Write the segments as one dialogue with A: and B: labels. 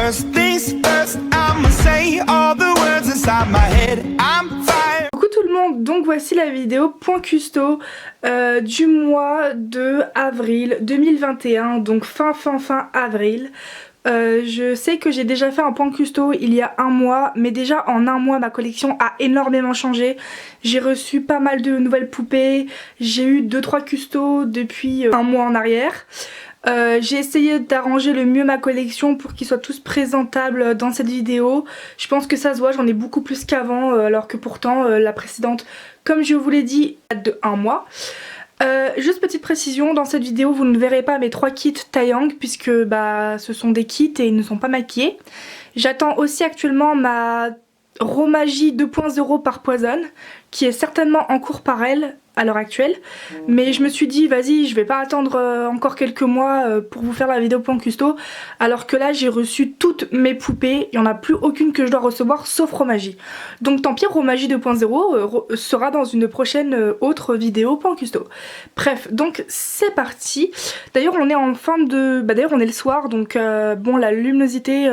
A: First things first, I'ma say all the words inside my head. I'm fine.
B: Coucou tout le monde, donc voici la vidéo point custo du mois de avril 2021, donc fin avril. Je sais que j'ai déjà fait un point custo il y a un mois, mais déjà en un mois ma collection a énormément changé. J'ai reçu pas mal de nouvelles poupées, j'ai eu 2-3 custos depuis un mois en arrière. J'ai essayé d'arranger le mieux ma collection pour qu'ils soient tous présentables dans cette vidéo. Je pense que ça se voit, j'en ai beaucoup plus qu'avant, alors que pourtant la précédente, comme je vous l'ai dit, date de un mois. Juste petite précision, dans cette vidéo vous ne verrez pas mes 3 kits Taeyang puisque ce sont des kits et ils ne sont pas maquillés. J'attends aussi actuellement ma Romagie 2.0 par Poison qui est certainement en cours par elle à l'heure actuelle, mais je me suis dit vas-y, je vais pas attendre encore quelques mois pour vous faire la vidéo point custo, alors que là j'ai reçu toutes mes poupées, il n'y en a plus aucune que je dois recevoir sauf Romagie. Donc tant pis, Romagie 2.0 sera dans une prochaine autre vidéo point custo. Bref, donc c'est parti. D'ailleurs on est en fin de... d'ailleurs on est le soir, donc bon, la luminosité,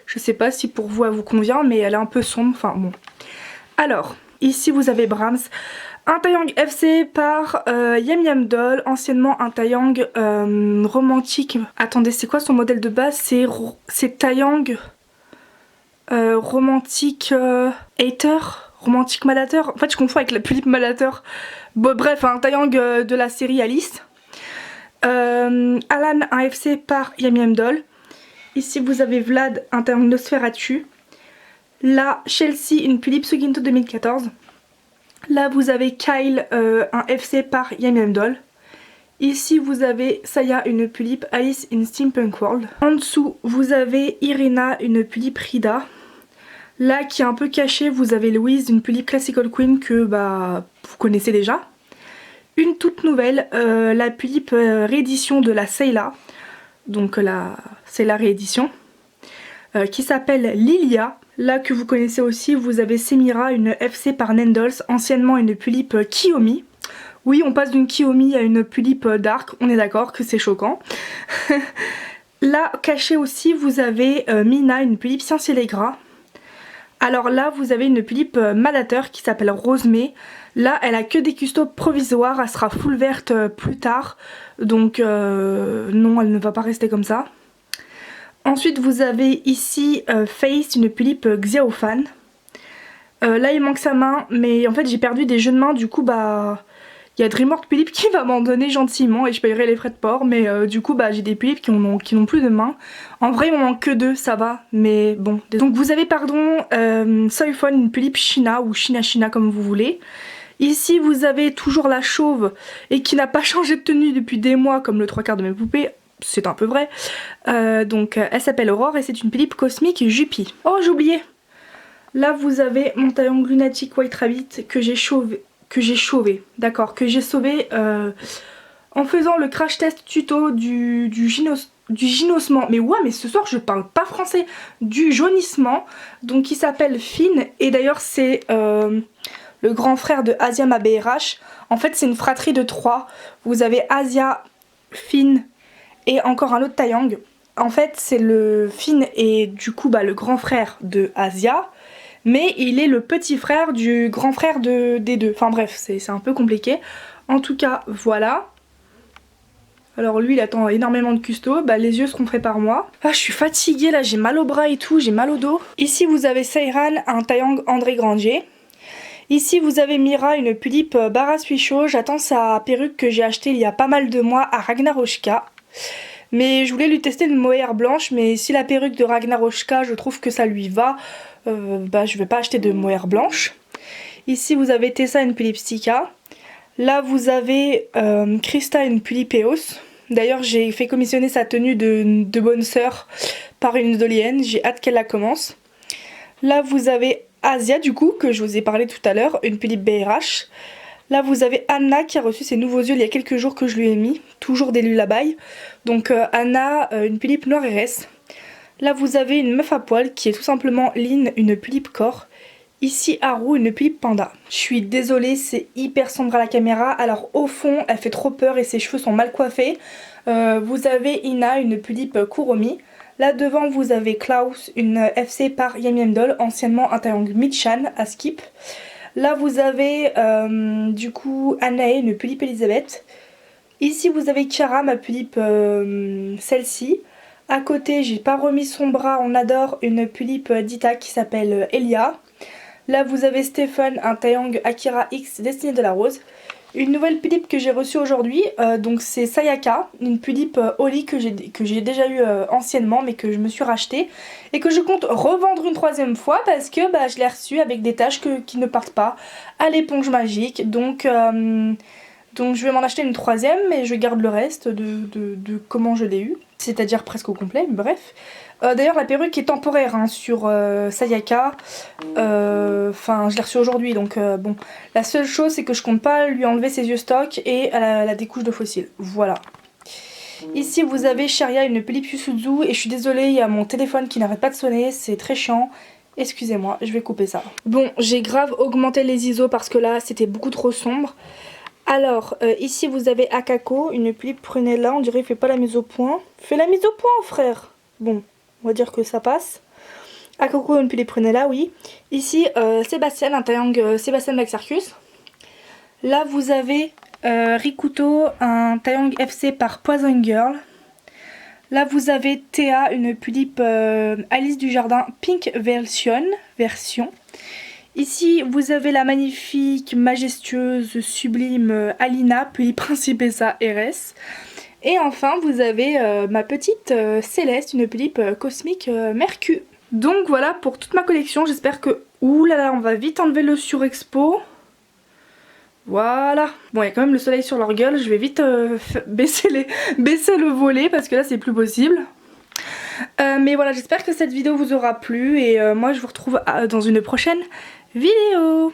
B: je sais pas si pour vous elle vous convient, mais elle est un peu sombre, enfin bon. Alors, ici vous avez Brahms. Un Taeyang FC par Yam Yam Doll, anciennement un Taeyang romantique. Attendez, c'est quoi son modèle de base? C'est Taeyang romantique hater, romantique malateur. En fait, je confonds avec la Pulipe malateur. Bon, bref, un Taeyang de la série Alice. Alan, un FC par Yam Yam Doll. Ici, vous avez Vlad, un Taeyang Nosferatu. Là, Chelsea, une Pulipe Suginto 2014. Là vous avez Kyle, un FC par Yam Yam Doll. Ici vous avez Saya, une Pulipe Alice in Steampunk World. En dessous vous avez Irina, une Pulipe Rida. Là qui est un peu cachée vous avez Louise, une Pulipe Classical Queen que vous connaissez déjà. Une toute nouvelle, la Pulipe réédition de la Sayla. Donc la Sayla réédition. Qui s'appelle Lilia. Là que vous connaissez aussi, vous avez Semira, une FC par Nendals, anciennement une Pulipe Kiyomi. Oui, on passe d'une Kiyomi à une Pulipe Dark, on est d'accord que c'est choquant. Là, caché aussi, vous avez Mina, une Pulipe Ciel-Gras. Alors là, vous avez une Pulipe Madateur qui s'appelle Rosemée. Là, elle a que des custos provisoires, elle sera full verte plus tard. Donc non, elle ne va pas rester comme ça. Ensuite vous avez ici Face, une Pulipe Xiaofan. Là il manque sa main, mais en fait j'ai perdu des jeux de main, du coup il y a Dreamworld Pulipe qui va m'en donner gentiment et je payerai les frais de port, mais du coup j'ai des Pulipes qui n'ont plus de main. En vrai il m'en manque que 2, ça va, mais bon. Donc vous avez Soifon, une Pulipe China ou China comme vous voulez. Ici vous avez toujours la chauve et qui n'a pas changé de tenue depuis des mois comme le 3/4 de mes poupées. C'est un peu vrai. Donc elle s'appelle Aurore et c'est une Pulipe cosmique Jupi. Oh j'ai oublié. Là vous avez mon Taeyang Lunatic White Rabbit que j'ai sauvé. D'accord, que j'ai sauvé en faisant le crash test tuto du gynocement. Mais ouais, mais ce soir je parle pas français. Du jaunissement. Donc qui s'appelle Finn. Et d'ailleurs c'est le grand frère de Asia BRH. En fait c'est une fratrie de 3. Vous avez Asia, Finn et encore un autre Taeyang. En fait c'est le Finn et du coup le grand frère de Asia, mais il est le petit frère du grand frère des deux. Enfin bref, c'est un peu compliqué. En tout cas voilà. Alors lui il attend énormément de custo, les yeux seront faits par moi. Ah je suis fatiguée là, j'ai mal au bras et tout, j'ai mal au dos. Ici vous avez Seiran, un Taeyang André Grandier. Ici vous avez Mira, une Pulipe Barasuicho. J'attends sa perruque que j'ai achetée il y a pas mal de mois à Ragnaroshka. Mais je voulais lui tester une mohair blanche, mais si la perruque de Ragnaroshka je trouve que ça lui va, je vais pas acheter de mohair blanche. Ici vous avez Tessa, une Pulipe Stika. Là vous avez Krista, une Pulipe Eos. D'ailleurs j'ai fait commissionner sa tenue de bonne sœur par une idolienne, j'ai hâte qu'elle la commence. Là vous avez Asia du coup, que je vous ai parlé tout à l'heure, une Pulipe BRH. Là vous avez Anna qui a reçu ses nouveaux yeux il y a quelques jours que je lui ai mis, toujours des lullabies. Donc Anna, une Pulipe Noire RS. Là vous avez une meuf à poil qui est tout simplement Lynn, une Pulipe Corps. Ici Haru, une Pulipe Panda. Je suis désolée, c'est hyper sombre à la caméra. Alors au fond elle fait trop peur et ses cheveux sont mal coiffés. Vous avez Ina, une Pulipe Kuromi. Là devant vous avez Klaus, une FC par Yami Doll, anciennement un Taeyong Michan à Skip. Là vous avez du coup Anae, une Pulipe Elisabeth. Ici vous avez Kiara, ma Pulipe celle-ci. À côté j'ai pas remis son bras, on adore, une Pulipe Dita qui s'appelle Elia. Là vous avez Stephen, un Taeyong Akira X Destinée de la Rose. Une nouvelle Pulipe que j'ai reçue aujourd'hui, donc c'est Sayaka, une Pulipe Oli que j'ai déjà eu anciennement mais que je me suis rachetée et que je compte revendre une troisième fois parce que je l'ai reçue avec des taches qui ne partent pas à l'éponge magique, donc je vais m'en acheter une troisième mais je garde le reste de comment je l'ai eu, c'est-à-dire presque au complet, mais bref. D'ailleurs la perruque est temporaire hein, sur Sayaka, enfin je l'ai reçue aujourd'hui donc bon. La seule chose c'est que je compte pas lui enlever ses yeux stock et la découche de fossiles, voilà. Ici vous avez Sharia, une Pulipe Yusuzu et je suis désolée, il y a mon téléphone qui n'arrête pas de sonner, c'est très chiant. Excusez-moi, je vais couper ça. Bon, j'ai grave augmenté les ISO parce que là c'était beaucoup trop sombre. Alors, ici vous avez Akako, une Pulipe Prunella, on dirait qu'il fait pas la mise au point. Fais la mise au point frère. Bon, on va dire que ça passe. Akako, une Pulipe Prunella, oui. Ici, Sébastien, un Taeyong Sébastien Black Circus. Là vous avez Rikuto, un Taeyong FC par Poison Girl. Là vous avez Théa, une Pulipe Alice du Jardin Pink version. Ici vous avez la magnifique, majestueuse, sublime Alina, Pulipe Principessa RS. Et enfin vous avez ma petite Céleste, une Pulipe cosmique Mercure. Donc voilà pour toute ma collection, j'espère que... Ouh là là, on va vite enlever le surexpo. Voilà. Bon, il y a quand même le soleil sur leur gueule, je vais vite baisser le volet parce que là c'est plus possible. Mais voilà, j'espère que cette vidéo vous aura plu et moi je vous retrouve dans une prochaine vidéo.